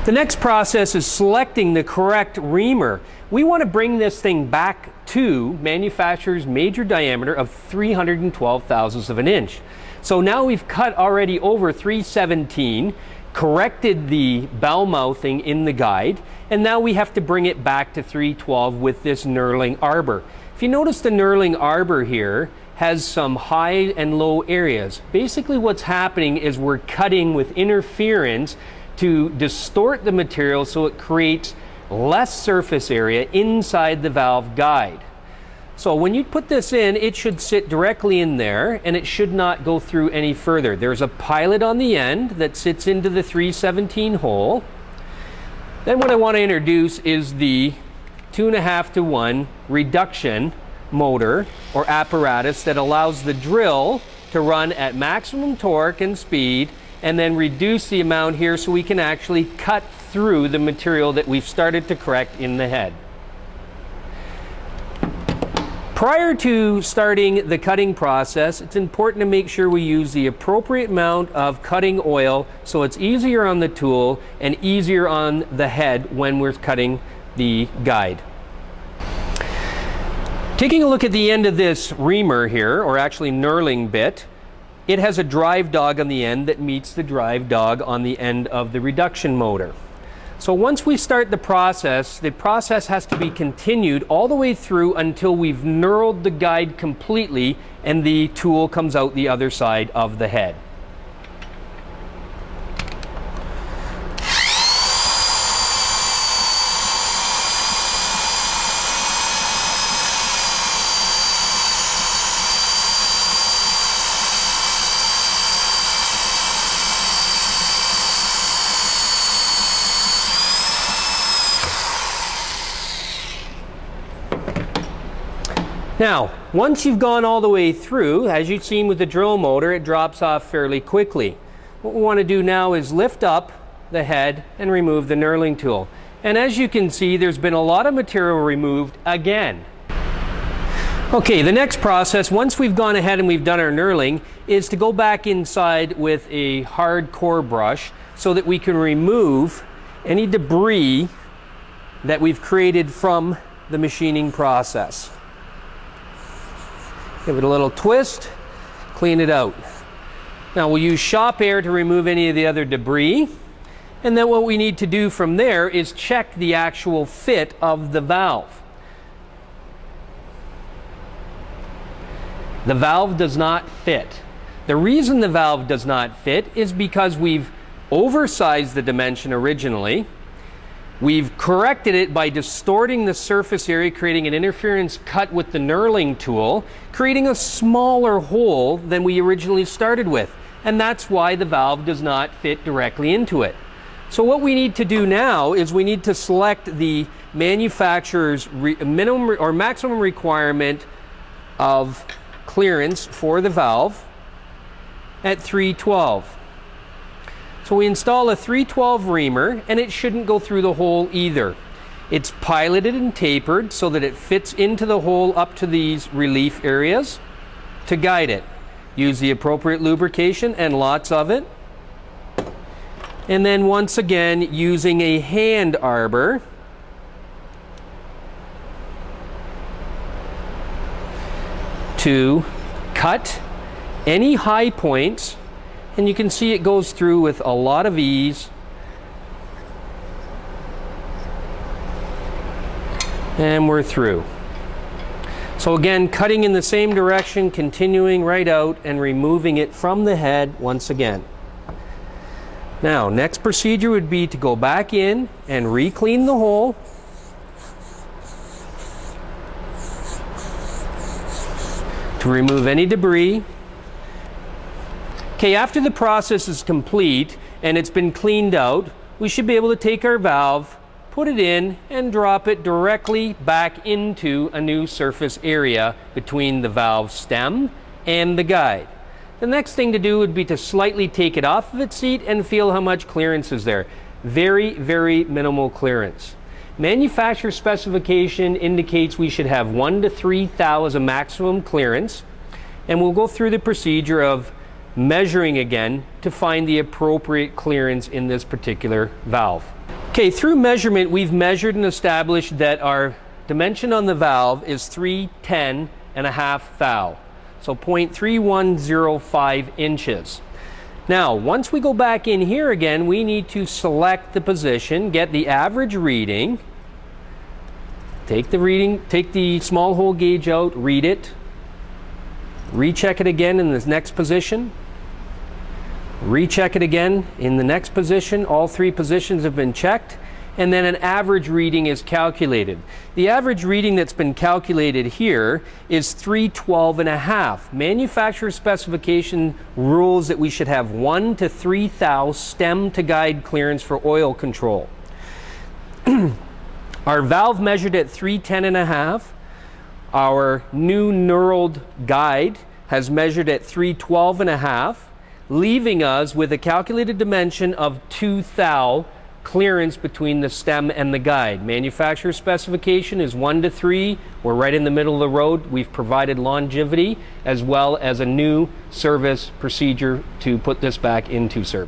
The next process is selecting the correct reamer. We want to bring this thing back to manufacturer's major diameter of 312 thousandths of an inch. So now we've cut already over 317, corrected the bell mouthing in the guide, and now we have to bring it back to 312 with this knurling arbor. If you notice, the knurling arbor here has some high and low areas. Basically what's happening is we're cutting with interference to distort the material so it creates less surface area inside the valve guide. So when you put this in, it should sit directly in there and it should not go through any further. There's a pilot on the end that sits into the 317 hole. Then what I want to introduce is the 2.5 to 1 reduction motor or apparatus that allows the drill to run at maximum torque and speed and then reduce the amount here so we can actually cut through the material that we've started to correct in the head. Prior to starting the cutting process, it's important to make sure we use the appropriate amount of cutting oil so it's easier on the tool and easier on the head when we're cutting the guide. Taking a look at the end of this reamer here, or actually knurling bit, it has a drive dog on the end that meets the drive dog on the end of the reduction motor. So once we start the process has to be continued all the way through until we've knurled the guide completely and the tool comes out the other side of the head. Now, once you've gone all the way through, as you've seen with the drill motor, it drops off fairly quickly. What we want to do now is lift up the head and remove the knurling tool. And as you can see, there's been a lot of material removed again. Okay, the next process, once we've gone ahead and we've done our knurling, is to go back inside with a hard core brush so that we can remove any debris that we've created from the machining process. Give it a little twist, clean it out. Now we'll use shop air to remove any of the other debris. And then what we need to do from there is check the actual fit of the valve. The valve does not fit. The reason the valve does not fit is because we've oversized the dimension originally. We've corrected it by distorting the surface area, creating an interference cut with the knurling tool, creating a smaller hole than we originally started with. And that's why the valve does not fit directly into it. So what we need to do now is we need to select the manufacturer's minimum or maximum requirement of clearance for the valve at 312. So we install a 312 reamer, and it shouldn't go through the hole either. It's piloted and tapered so that it fits into the hole up to these relief areas to guide it. Use the appropriate lubrication and lots of it. And then once again, using a hand arbor to cut any high points. And you can see it goes through with a lot of ease. And we're through. So again, cutting in the same direction, continuing right out and removing it from the head once again. Now, next procedure would be to go back in and re-clean the hole. To remove any debris. Okay, after the process is complete and it's been cleaned out, we should be able to take our valve, put it in, and drop it directly back into a new surface area between the valve stem and the guide. The next thing to do would be to slightly take it off of its seat and feel how much clearance is there. Very, very minimal clearance. Manufacturer specification indicates we should have 1 to 3 thou as a maximum clearance, and we'll go through the procedure of measuring again to find the appropriate clearance in this particular valve. Okay, through measurement, we've measured and established that our dimension on the valve is 310.5 thou, so 0.3105 inches. Now, once we go back in here again, we need to select the position, get the average reading, take the small hole gauge out, read it, recheck it again in the next position, recheck it again in the next position. All three positions have been checked, and then an average reading is calculated. The average reading that's been calculated here is 312.5. Manufacturer specification rules that we should have 1 to 3 thou stem to guide clearance for oil control. Our valve measured at 310.5. Our new knurled guide has measured at 312.5, leaving us with a calculated dimension of 2 thou clearance between the stem and the guide. Manufacturer specification is 1 to 3. We're right in the middle of the road. We've provided longevity as well as a new service procedure to put this back into service.